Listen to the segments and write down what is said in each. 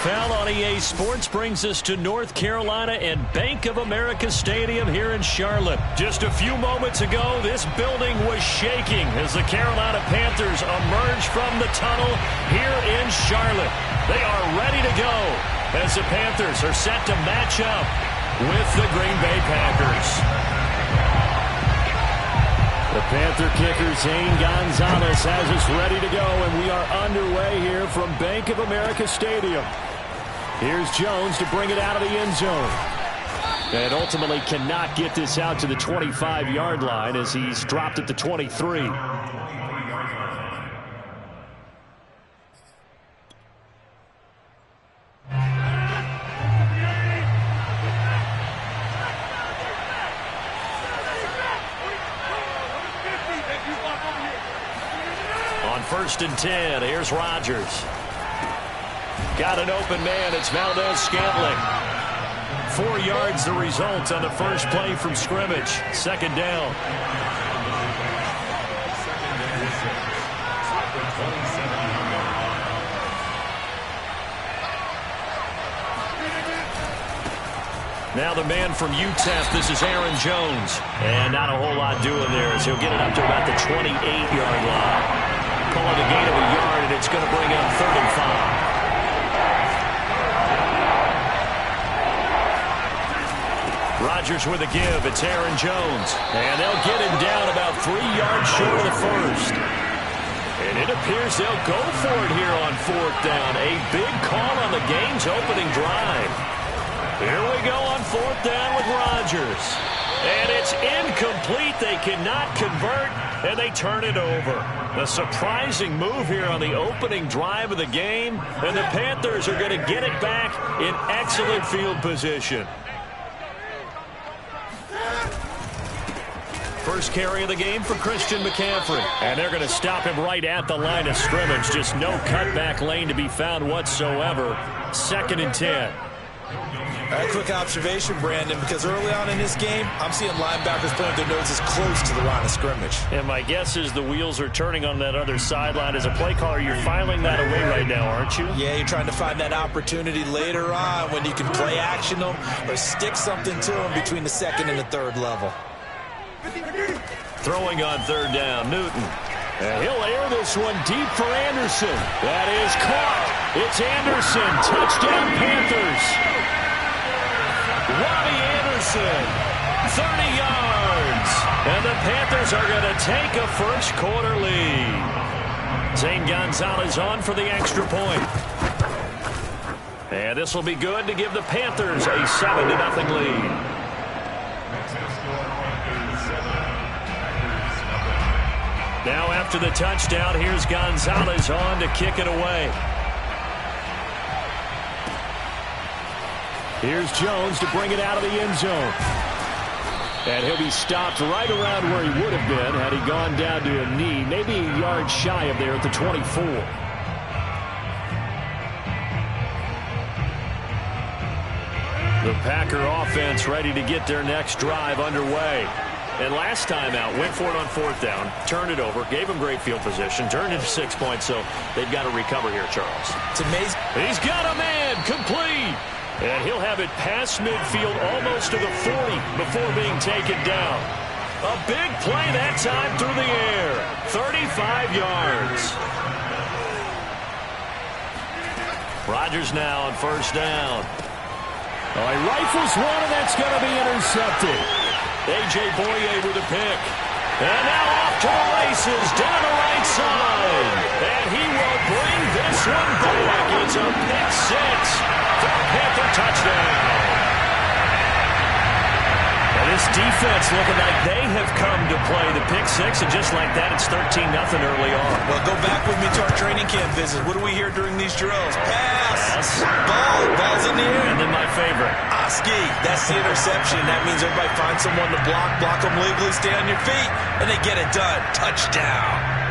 NFL on EA Sports brings us to North Carolina and Bank of America Stadium here in Charlotte. Just a few moments ago, this building was shaking as the Carolina Panthers emerge from the tunnel here in Charlotte. They are ready to go as the Panthers are set to match up with the Green Bay Packers. The Panther kicker, Zane Gonzalez, has us ready to go, and we are underway here from Bank of America Stadium. Here's Jones to bring it out of the end zone. And ultimately cannot get this out to the 25-yard line as he's dropped at the 23. First and 10. Here's Rodgers. Got an open man. It's Valdez-Scantling. 4 yards the result on the first play from scrimmage. Second down. Now the man from UTEP, this is Aaron Jones. And not a whole lot doing there as he'll get it up to about the 28-yard line. Call it a gain of a yard, and it's going to bring up 3rd and 5. Rodgers with a give. It's Aaron Jones. And they'll get him down about 3 yards short of the first. And it appears they'll go for it here on 4th down. A big call on the game's opening drive. Here we go on 4th down with Rodgers. And it's incomplete. They cannot convert, and they turn it over. A surprising move here on the opening drive of the game, and the Panthers are going to get it back in excellent field position. First carry of the game for Christian McCaffrey. And they're going to stop him right at the line of scrimmage. Just no cutback lane to be found whatsoever. 2nd and 10. A quick observation, Brandon, because early on in this game, I'm seeing linebackers putting their noses close to the line of scrimmage. And my guess is the wheels are turning on that other sideline. As a play caller, you're filing that away right now, aren't you? Yeah, you're trying to find that opportunity later on when you can play action them or stick something to them between the 2nd and the 3rd level. Throwing on 3rd down, Newton. And he'll air this one deep for Anderson. That is caught. It's Anderson. Touchdown, Panthers. Robbie Anderson, 30 yards. And the Panthers are going to take a first quarter lead. Zane Gonzalez on for the extra point. And this will be good to give the Panthers a 7-0 lead. Now after the touchdown, here's Gonzalez on to kick it away. Here's Jones to bring it out of the end zone. And he'll be stopped right around where he would have been had he gone down to a knee, maybe a yard shy of there at the 24. The Packer offense ready to get their next drive underway. And last time out, went for it on 4th down, turned it over, gave him great field position, turned it to 6 points, so they've got to recover here, Charles. It's amazing. He's got a man, complete. And he'll have it past midfield almost to the 40 before being taken down. A big play that time through the air. 35 yards. Rodgers now on 1st down. Oh, he rifles one, and that's going to be intercepted. A.J. Boye with a pick. And now off to the races down the right side. And he will bring this one back. It's a pick 6. For a Panther touchdown. And this defense looking like they have come to play the pick 6, and just like that, it's 13-0 early on. Well, go back with me to our training camp visit. What do we hear during these drills? Pass. Ball's in the air. And then my favorite. Oski. That's the interception. That means everybody finds someone to block them legally, stay on your feet, and they get it done. Touchdown.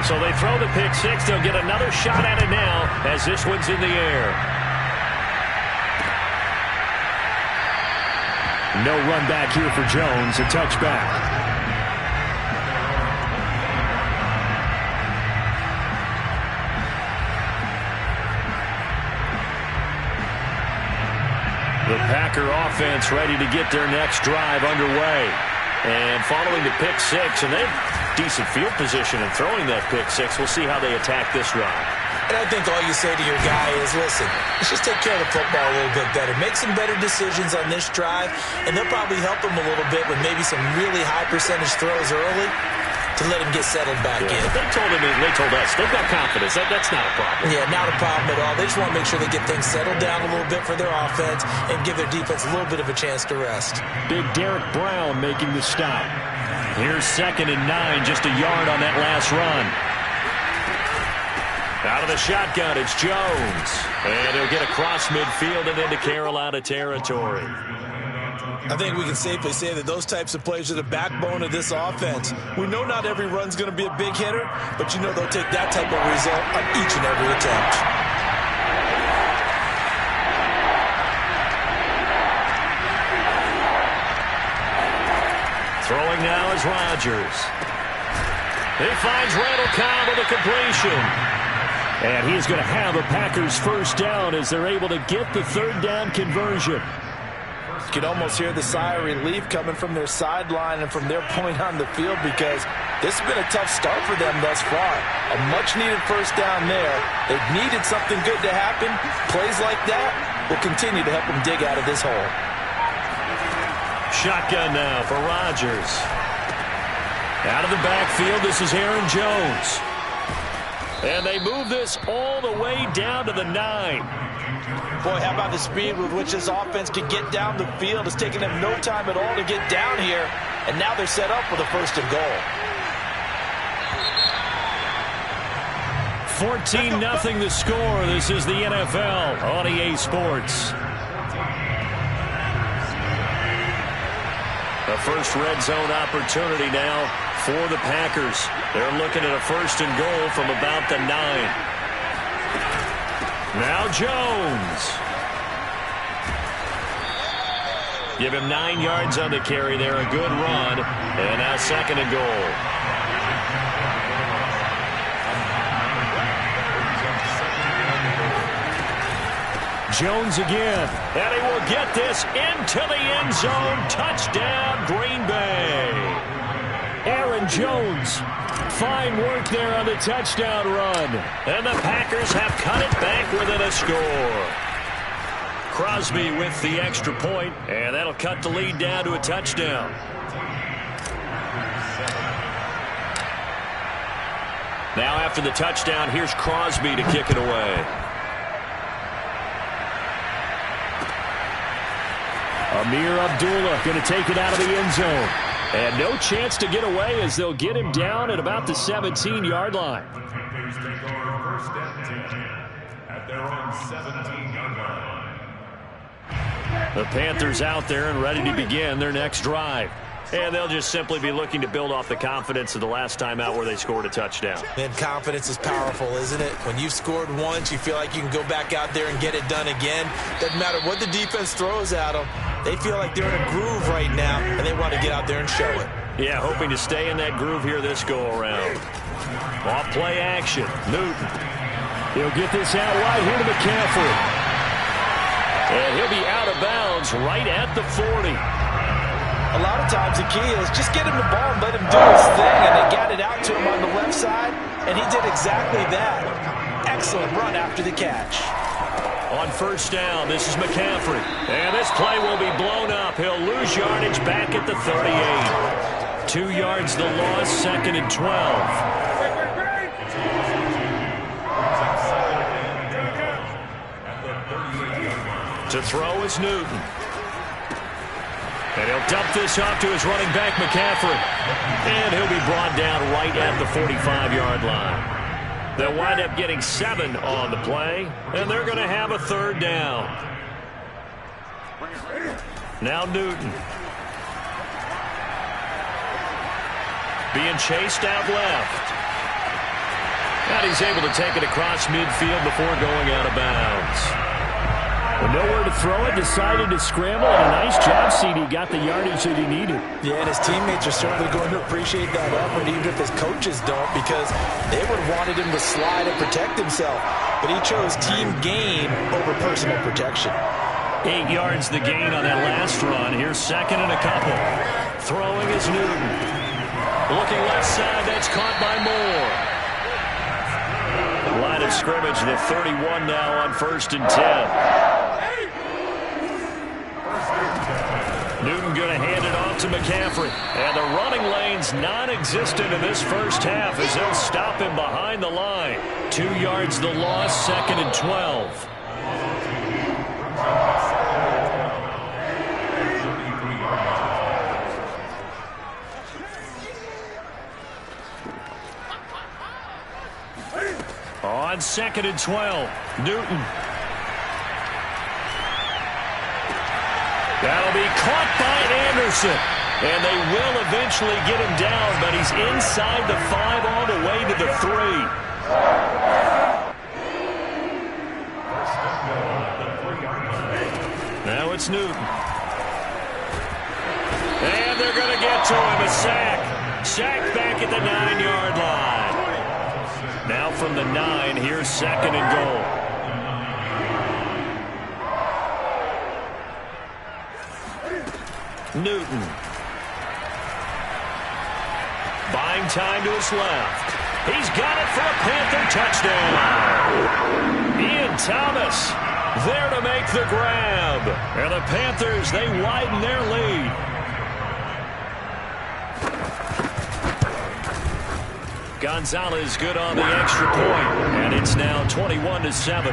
So they throw the pick 6. They'll get another shot at it now as this one's in the air. No run back here for Jones, a touchback. The Packer offense ready to get their next drive underway. And following the pick six, and they have decent field position in throwing that pick six. We'll see how they attack this drive. And I think all you say to your guy is, listen, let's just take care of the football a little bit better. Make some better decisions on this drive, and they'll probably help him a little bit with maybe some really high percentage throws early to let him get settled back in. They told us they've got confidence. That's not a problem. Yeah, not a problem at all. They just want to make sure they get things settled down a little bit for their offense and give their defense a little bit of a chance to rest. Big Derek Brown making the stop. Here's 2nd and 9, just a yard on that last run. Out of the shotgun, it's Jones. And he'll get across midfield and into Carolina territory. I think we can safely say that those types of plays are the backbone of this offense. We know not every run's going to be a big hitter, but you know they'll take that type of result on each and every attempt. Throwing now is Rodgers. He finds Randall Cobb with a completion. And he's going to have a Packers first down as they're able to get the 3rd down conversion. You can almost hear the sigh of relief coming from their sideline and from their point on the field, because this has been a tough start for them thus far. A much-needed first down there. They've needed something good to happen. Plays like that will continue to help them dig out of this hole. Shotgun now for Rodgers. Out of the backfield, this is Aaron Jones. And they move this all the way down to the 9. Boy, how about the speed with which this offense can get down the field? It's taken them no time at all to get down here, and now they're set up for the 1st and goal. 14-0 the score. This is the NFL on EA Sports. The first red zone opportunity now for the Packers. They're looking at a 1st and goal from about the 9. Now Jones. Give him 9 yards on the carry there. A good run. And now 2nd and goal. Jones again. And he will get this into the end zone. Touchdown, Green Bay. Aaron Jones. Fine work there on the touchdown run. And the Packers have cut it back within a score. Crosby with the extra point, and that'll cut the lead down to a touchdown. Now after the touchdown, here's Crosby to kick it away. Amir Abdullah going to take it out of the end zone. And no chance to get away as they'll get him down at about the 17-yard line. The Panthers out there and ready to begin their next drive. And they'll just simply be looking to build off the confidence of the last time out where they scored a touchdown. And confidence is powerful, isn't it? When you've scored once, you feel like you can go back out there and get it done again. Doesn't matter what the defense throws at them. They feel like they're in a groove right now, and they want to get out there and show it. Yeah, hoping to stay in that groove here this go-around. Off play action. Newton. He'll get this out wide here to McCaffrey. And he'll be out of bounds right at the 40. A lot of times the key is just get him the ball and let him do his thing, and they got it out to him on the left side, and he did exactly that. Excellent run after the catch. On 1st down, this is McCaffrey. And this play will be blown up. He'll lose yardage back at the 38. 2 yards the loss, 2nd and 12. To throw is Newton. And he'll dump this off to his running back, McCaffrey. And he'll be brought down right at the 45-yard line. They'll wind up getting 7 on the play, and they're going to have a 3rd down. Now Newton. Being chased out left. And he's able to take it across midfield before going out of bounds. With nowhere to throw it, decided to scramble, and a nice job, CD. Got the yardage that he needed. Yeah, and his teammates are certainly going to appreciate that effort, even if his coaches don't, because they would have wanted him to slide and protect himself. But he chose team gain over personal protection. 8 yards the gain on that last run. Here's second and a couple. Throwing is Newton. Looking left side, that's caught by Moore. Line of scrimmage, the 31 now on 1st and 10. Newton going to hand it off to McCaffrey. And the running lane's non-existent in this first half as they'll stop him behind the line. 2 yards the loss, 2nd and 12. On 2nd and 12, Newton. That'll be caught by Anderson. And they will eventually get him down, but he's inside the 5 all the way to the 3. Now it's Newton. And they're going to get to him. A sack. Sack back at the 9-yard line. Now from the 9, here's 2nd and goal. Newton. Buying time to his left. He's got it for a Panther touchdown. Ian Thomas there to make the grab. And the Panthers, they widen their lead. Gonzalez good on the extra point, and it's now 21-7.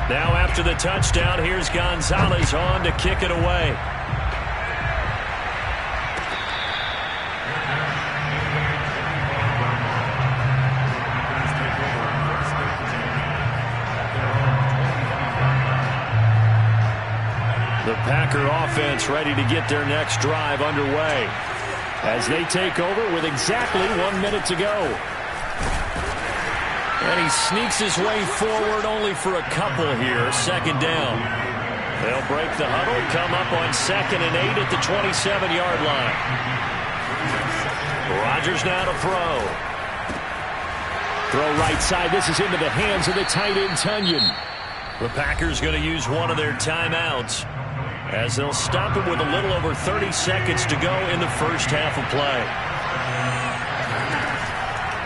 Now after the touchdown, here's Gonzalez on to kick it away. The Packer offense ready to get their next drive underway as they take over with exactly 1 minute to go. And he sneaks his way forward only for a couple here. 2nd down. They'll break the huddle, come up on 2nd and 8 at the 27-yard line. Rodgers now to throw. Throw right side. This is into the hands of the tight end, Tunyon. The Packers going to use one of their timeouts as they'll stop it with a little over 30 seconds to go in the first half of play.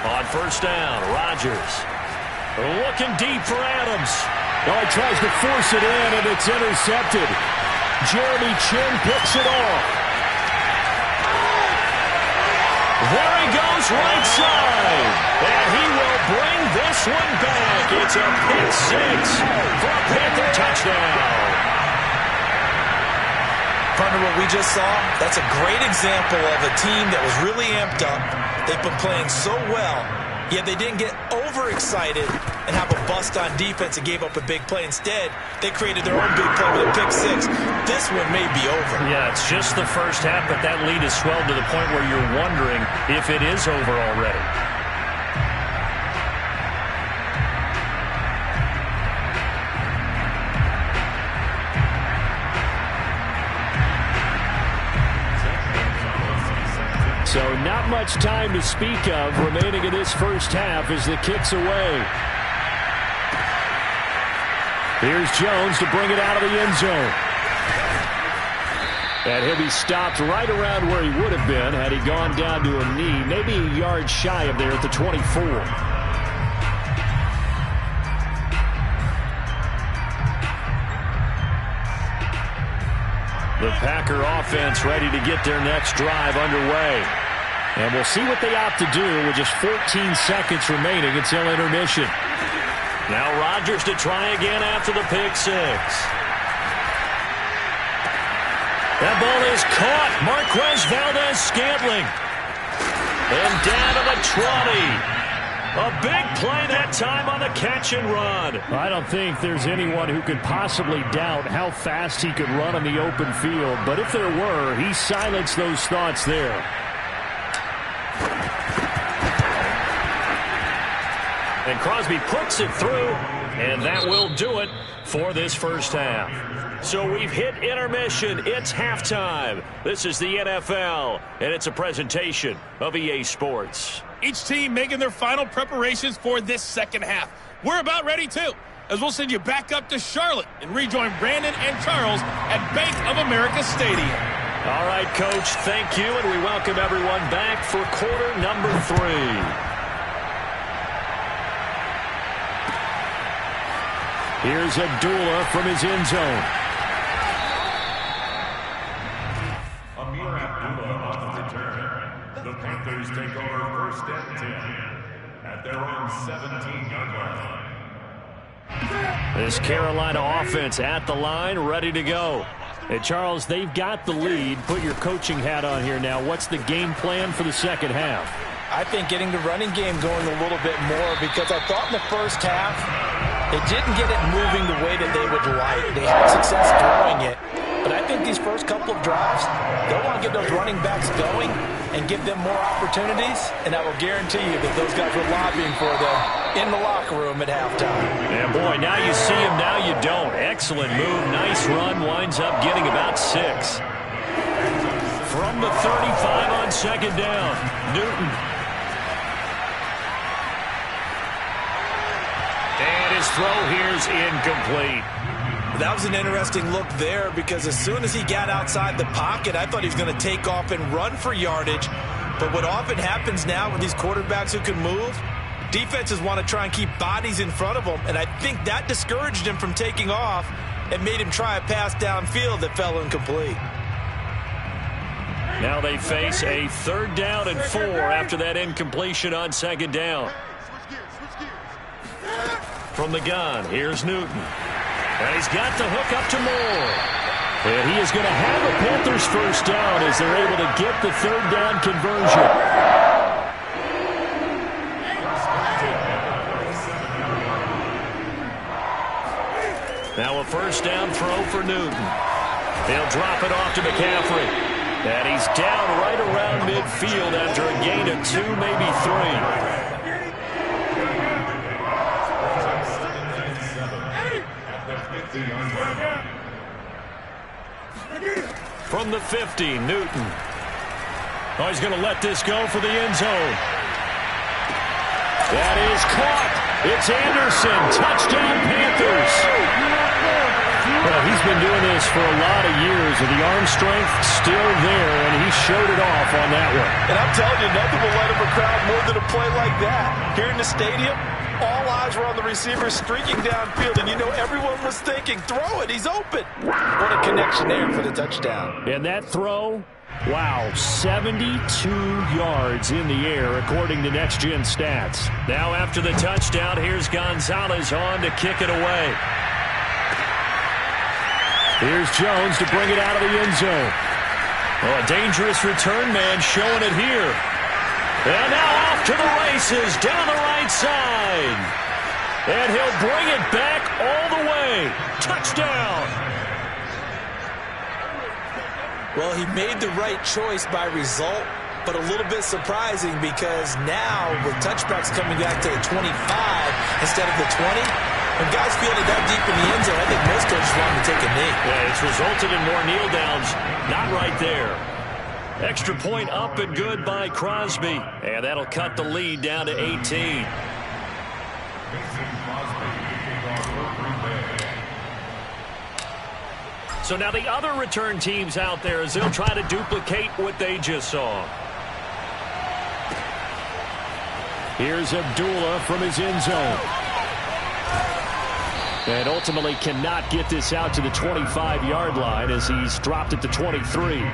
On 1st down, Rodgers looking deep for Adams. Oh, he tries to force it in, and it's intercepted. Jeremy Chinn picks it off. There he goes right side. And he will bring this one back. It's a pick 6 for a Panther touchdown. Partner, what we just saw, that's a great example of a team that was really amped up. They've been playing so well, yet they didn't get overexcited and have a bust on defense and gave up a big play. Instead, they created their own big play with a pick 6. This one may be over. Yeah, it's just the first half, but that lead has swelled to the point where you're wondering if it is over already. So not much time to speak of remaining in this first half as the kick's away. Here's Jones to bring it out of the end zone. And he'll be stopped right around where he would have been had he gone down to a knee, maybe a yard shy of there at the 24. The Packer offense ready to get their next drive underway. And we'll see what they opt to do with just 14 seconds remaining until intermission. Now Rodgers to try again after the pick 6. That ball is caught. Marquez Valdes-Scantling. And down to the 20. A big play that time on the catch and run. I don't think there's anyone who could possibly doubt how fast he could run on the open field. But if there were, he silenced those thoughts there. And Crosby puts it through, and that will do it for this first half. So we've hit intermission. It's halftime. This is the NFL, and it's a presentation of EA Sports. Each team making their final preparations for this second half. We're about ready, too, as we'll send you back up to Charlotte and rejoin Brandon and Charles at Bank of America Stadium. All right, Coach, thank you, and we welcome everyone back for quarter number 3. Here's Abdullah from his end zone. Amir Abdullah on the return. The Panthers take over first and 10 at their own 17-yard line. This Carolina offense at the line, ready to go. And Charles, they've got the lead. Put your coaching hat on here now. What's the game plan for the second half? I think getting the running game going a little bit more, because I thought in the first half they didn't get it moving the way that they would like. They had success throwing it. But I think these first couple of drives, they'll want to get those running backs going and give them more opportunities. And I will guarantee you that those guys were lobbying for them in the locker room at halftime. Yeah, boy, now you see him, now you don't. Excellent move, nice run, winds up getting about 6. From the 35 on second down, Newton. And his throw here's incomplete. That was an interesting look there, because as soon as he got outside the pocket, I thought he was going to take off and run for yardage. But what often happens now with these quarterbacks who can move, defenses want to try and keep bodies in front of them, and I think that discouraged him from taking off and made him try a pass downfield that fell incomplete. Now they face a 3rd down and 4 after that incompletion on second down. From the gun, here's Newton. And he's got the hook up to Moore. And he is going to have a Panthers first down as they're able to get the 3rd down conversion. Now a first down throw for Newton. They'll drop it off to McCaffrey. And he's down right around midfield after a gain of 2, maybe 3. From the 50, Newton. Oh, he's going to let this go for the end zone. That is caught. It's Anderson. Touchdown, Panthers. Well, he's been doing this for a lot of years, and the arm strength still there, and he showed it off on that one. And I'm telling you, nothing will light up a crowd more than a play like that. Here in the stadium, all eyes were on the receiver streaking downfield, and you know everyone was thinking, throw it, he's open. What a connection there for the touchdown. And that throw, wow, 72 yards in the air, according to Next Gen Stats. Now after the touchdown, here's Gonzalez on to kick it away. Here's Jones to bring it out of the end zone. Oh, a dangerous return man showing it here. And now off to the races down the right side. And he'll bring it back all the way. Touchdown. Well, he made the right choice by result, but a little bit surprising because now with touchbacks coming back to the 25 instead of the 20, when guys feel it that deep in the end zone, I think most coaches want to take a knee. Yeah, it's resulted in more kneel downs. Not right there. Extra point up and good by Crosby. And that'll cut the lead down to 18. So now the other return teams out there as they'll try to duplicate what they just saw. Here's Abdullah from his end zone. And ultimately cannot get this out to the 25-yard line as he's dropped it to 23. The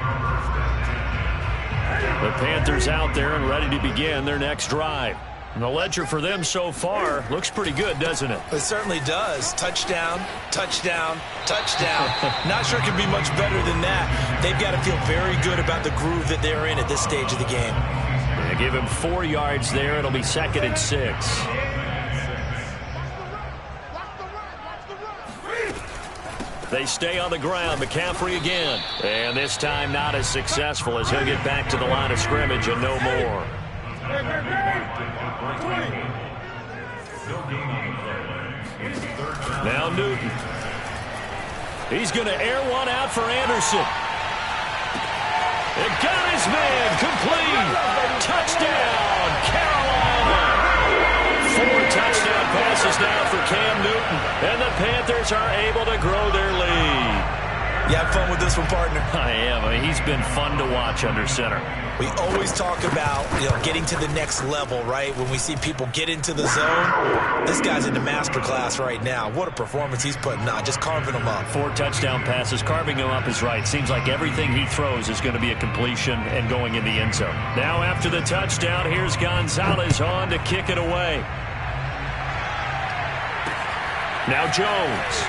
Panthers out there and ready to begin their next drive. And the ledger for them so far looks pretty good, doesn't it? It certainly does. Touchdown, touchdown, touchdown. Not sure it could be much better than that. They've got to feel very good about the groove that they're in at this stage of the game. They give him 4 yards there. It'll be 2nd and 6. They stay on the ground. McCaffrey again. And this time not as successful as he'll get back to the line of scrimmage and no more. Now Newton. He's going to air one out for Anderson. It got his man complete. Touchdown, Carolina. 4 touchdown passes now for Cam Newton. And the Panthers are able to grow their lead. You have fun with this one, partner? I am. I mean, he's been fun to watch under center. We always talk about, getting to the next level, right? When we see people get into the zone, this guy's in the masterclass right now. What a performance he's putting on, just carving them up. 4 touchdown passes, carving him up is right. Seems like everything he throws is going to be a completion and going in the end zone. Now after the touchdown, here's Gonzalez on to kick it away. Now Jones.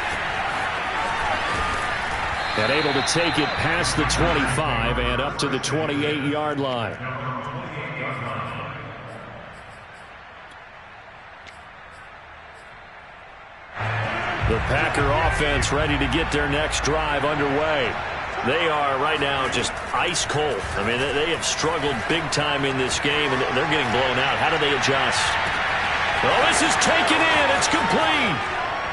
And able to take it past the 25 and up to the 28-yard line. The Packer offense ready to get their next drive underway. They are right now just ice cold. I mean, they have struggled big time in this game, and they're getting blown out. How do they adjust? Well, this is taken in. It's complete.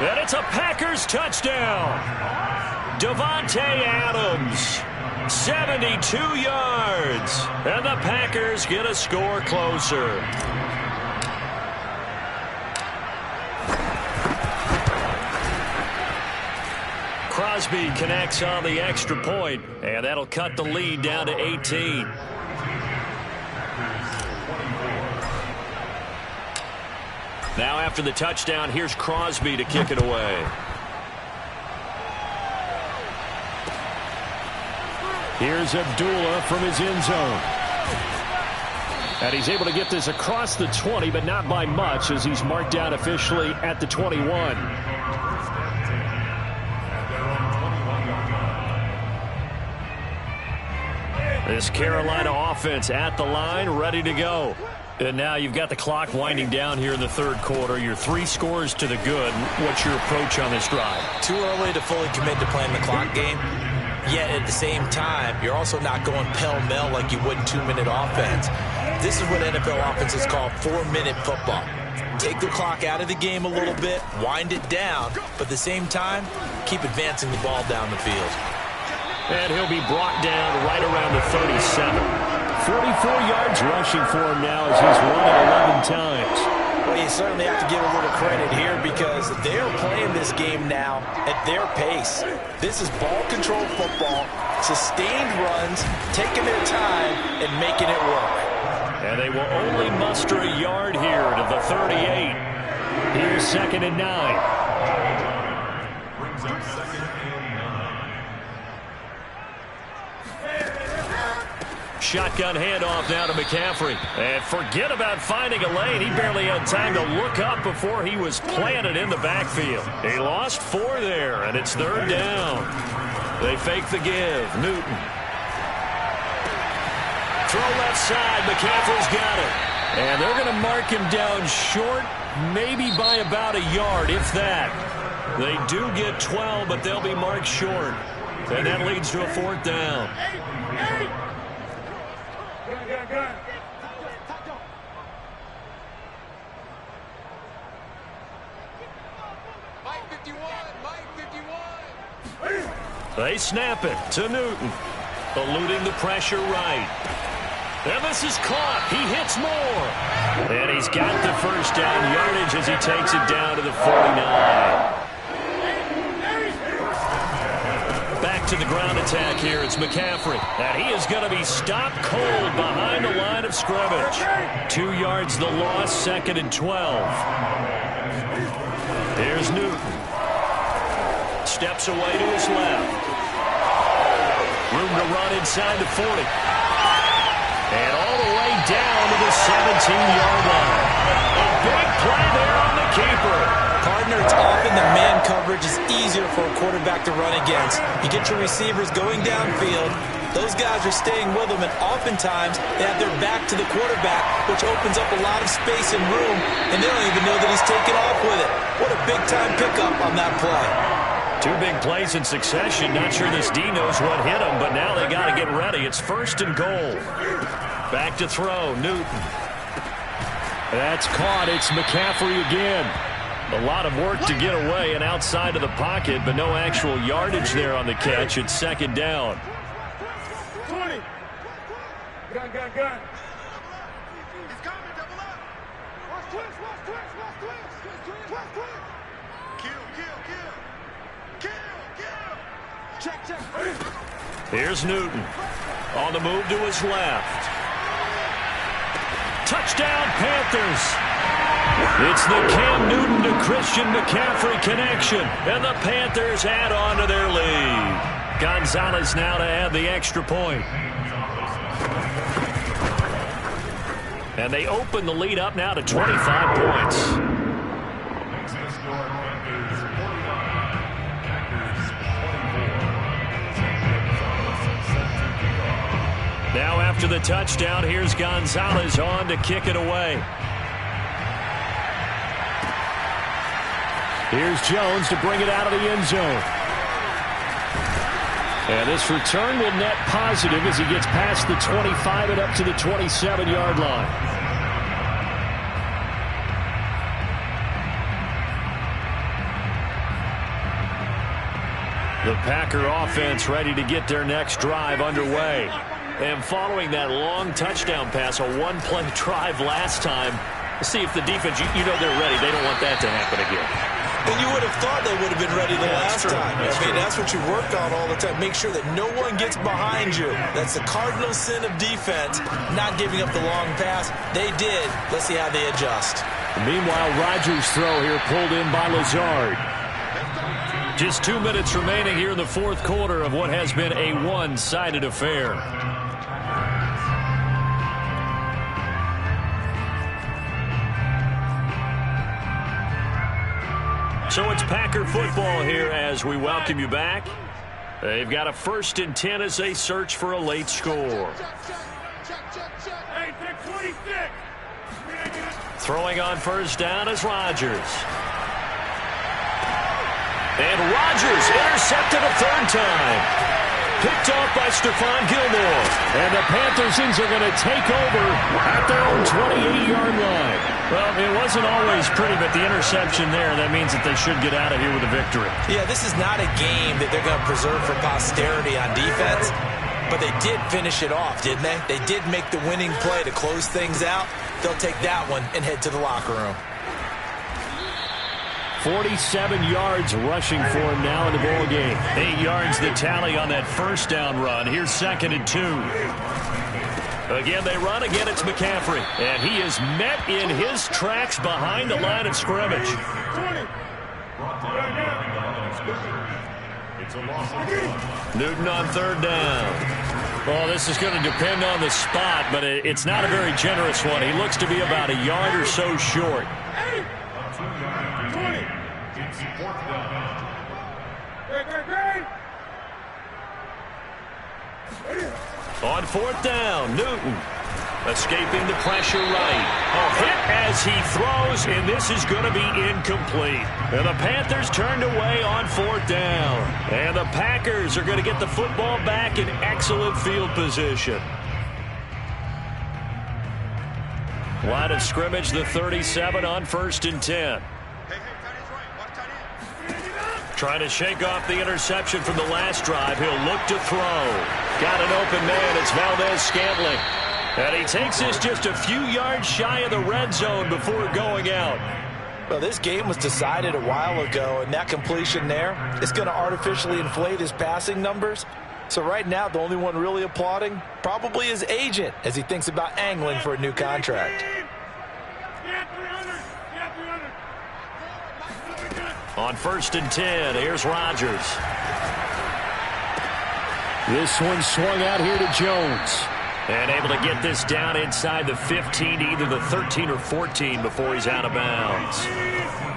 And it's a Packers touchdown. Davante Adams, 72 yards. And the Packers get a score closer. Crosby connects on the extra point, and that'll cut the lead down to 18. Now after the touchdown, here's Crosby to kick it away. Here's Abdullah from his end zone. And he's able to get this across the 20, but not by much, as he's marked down officially at the 21. This Carolina offense at the line, ready to go. And now you've got the clock winding down here in the third quarter. You're 3 scores to the good. What's your approach on this drive? Too early to fully commit to playing the clock game. Yet at the same time, you're also not going pell-mell like you would in 2-minute offense. This is what NFL offenses call 4-minute football. Take the clock out of the game a little bit, wind it down, but at the same time, keep advancing the ball down the field. And he'll be brought down right around the 37. 44 yards rushing for him now as he's run it 11 times. Well, you certainly have to give a little credit here because they're playing this game now at their pace. This is ball control football, sustained runs, taking their time and making it work. And they will only muster a yard here to the 38. Here's 2nd and 9. Brings up 2nd and 9. Shotgun handoff now to McCaffrey. And forget about finding a lane. He barely had time to look up before he was planted in the backfield. He lost 4 there, and it's 3rd down. They fake the give. Newton. Throw left side. McCaffrey's got it. And they're going to mark him down short, maybe by about a yard, if that. They do get 12, but they'll be marked short. And that leads to a 4th down. They snap it to Newton, eluding the pressure right. And this is caught. He hits more. And he's got the first down yardage as he takes it down to the 49. Back to the ground attack here. It's McCaffrey. And he is going to be stopped cold behind the line of scrimmage. 2 yards the loss, 2nd and 12. Here's Newton. Steps away to his left. Room to run inside the 40. And all the way down to the 17-yard line. A big play there on the keeper. Partner, it's often the man coverage is easier for a quarterback to run against. You get your receivers going downfield. Those guys are staying with them, and oftentimes they have their back to the quarterback, which opens up a lot of space and room, and they don't even know that he's taking off with it. What a big-time pickup on that play. 2 big plays in succession. Not sure this D knows what hit him, but now they got to get ready. It's 1st and goal. Back to throw, Newton. That's caught. It's McCaffrey again. A lot of work to get away and outside of the pocket, but no actual yardage there on the catch. It's second down. 20. Gun. He's coming, double up. Watch twist. Kill. Check. Here's Newton. On the move to his left. Touchdown, Panthers. It's the Cam Newton to Christian McCaffrey connection, and the Panthers add on to their lead. Gonzalez now to add the extra point. And they open the lead up now to 25 points. Now after the touchdown, here's Gonzalez on to kick it away. Here's Jones to bring it out of the end zone. And this return will net positive as he gets past the 25 and up to the 27-yard line. The Packer offense ready to get their next drive underway. And following that long touchdown pass, a one-play drive last time, let's see if the defense, you know they're ready. They don't want that to happen again. And you would have thought they would have been ready the last time. That's what you work on all the time. Make sure that no one gets behind you. That's the cardinal sin of defense, not giving up the long pass. They did. Let's see how they adjust. Meanwhile, Rodgers' throw here pulled in by Lazard. Just 2 minutes remaining here in the fourth quarter of what has been a one-sided affair. So it's Packer football here as we welcome you back. They've got a 1st and 10 as they search for a late score. Throwing on first down is Rodgers. And Rodgers intercepted a third time. Picked off by Stephon Gilmore. And the Panthers are going to take over at their own 28-yard line. Well, it wasn't always pretty, but the interception there, that means that they should get out of here with a victory. Yeah, this is not a game that they're going to preserve for posterity on defense, but they did finish it off, didn't they? They did make the winning play to close things out. They'll take that one and head to the locker room. 47 yards rushing for him now in the ball game. 8 yards the tally on that first down run. Here's 2nd and 2. Again, they run. Again, it's McCaffrey. And he is met in his tracks behind the line of scrimmage. Newton on third down. Well, this is going to depend on the spot, but it's not a very generous one. He looks to be about a yard or so short. On fourth down, Newton escaping the pressure right. A hit as he throws, and this is going to be incomplete. And the Panthers turned away on fourth down. And the Packers are going to get the football back in excellent field position. Line of scrimmage, the 37 on 1st and 10. Trying to shake off the interception from the last drive. He'll look to throw. Got an open man. It's Valdez-Scantling. And he takes this just a few yards shy of the red zone before going out. Well, this game was decided a while ago, and that completion there is going to artificially inflate his passing numbers. So right now, the only one really applauding probably his agent as he thinks about angling for a new contract. On 1st and 10, here's Rodgers. This one swung out here to Jones. And able to get this down inside the 15, either the 13 or 14 before he's out of bounds.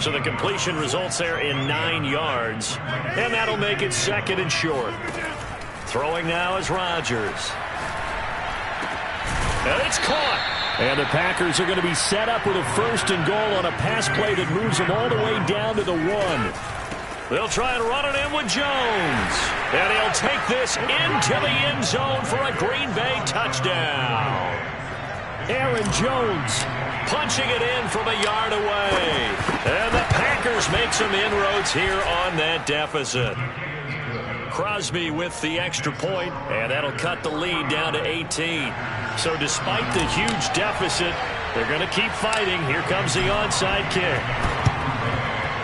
So the completion results there in 9 yards. And that'll make it 2nd and short. Throwing now is Rodgers. And it's caught. And the Packers are going to be set up with a 1st and goal on a pass play that moves them all the way down to the 1. They'll try and run it in with Jones. And he'll take this into the end zone for a Green Bay touchdown. Aaron Jones punching it in from a yard away. And the Packers Panthers make some inroads here on that deficit. Crosby with the extra point, and that'll cut the lead down to 18. So despite the huge deficit, they're going to keep fighting. Here comes the onside kick.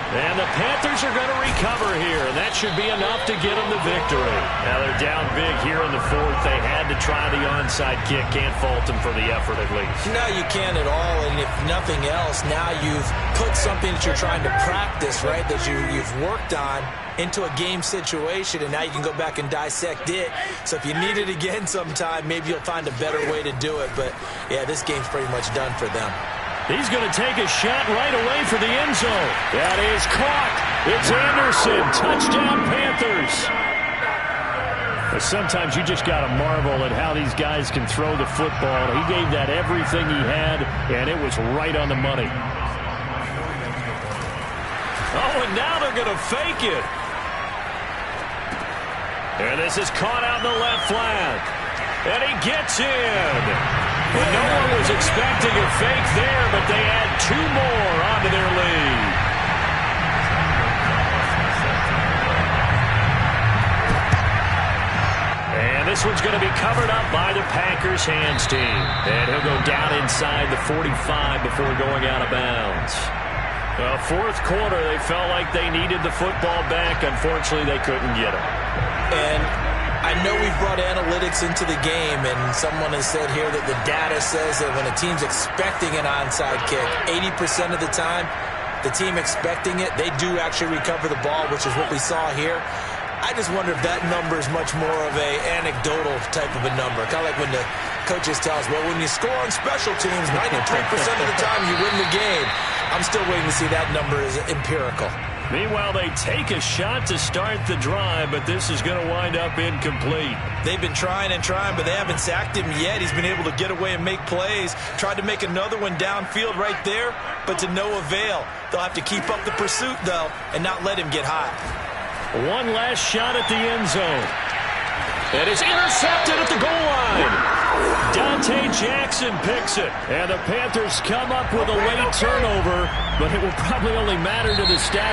And the Panthers are going to recover here, and that should be enough to get them the victory. Now they're down big here in the fourth. They had to try the onside kick. Can't fault them for the effort at least. No, you can't at all, and if nothing else, now you've put something that you're trying to practice, right, that you've worked on into a game situation, and now you can go back and dissect it. So if you need it again sometime, maybe you'll find a better way to do it. But, yeah, this game's pretty much done for them. He's going to take a shot right away for the end zone. That is caught. It's Anderson. Touchdown, Panthers. But sometimes you just got to marvel at how these guys can throw the football. He gave that everything he had, and it was right on the money. Oh, and now they're going to fake it. And this is caught out in the left flat. And he gets in. And no one was expecting a fake there, but they add 2 more onto their lead. And this one's going to be covered up by the Packers hands team. And he'll go down inside the 45 before going out of bounds. Fourth quarter, they felt like they needed the football back. Unfortunately, they couldn't get it. And I know we've brought analytics into the game, and someone has said here that the data says that when a team's expecting an onside kick, 80% of the time, the team expecting it, they do actually recover the ball, which is what we saw here. I just wonder if that number is much more of a anecdotal type of a number. Kind of like when the coaches tell us, well, when you score on special teams, 93% of the time you win the game. I'm still waiting to see that number is empirical. Meanwhile, they take a shot to start the drive, but this is going to wind up incomplete. They've been trying and trying, but they haven't sacked him yet. He's been able to get away and make plays. Tried to make another one downfield right there, but to no avail. They'll have to keep up the pursuit, though, and not let him get hot. One last shot at the end zone. It is intercepted at the goal line. Dante Jackson picks it, and the Panthers come up with a late turnover, but it will probably only matter to the stat.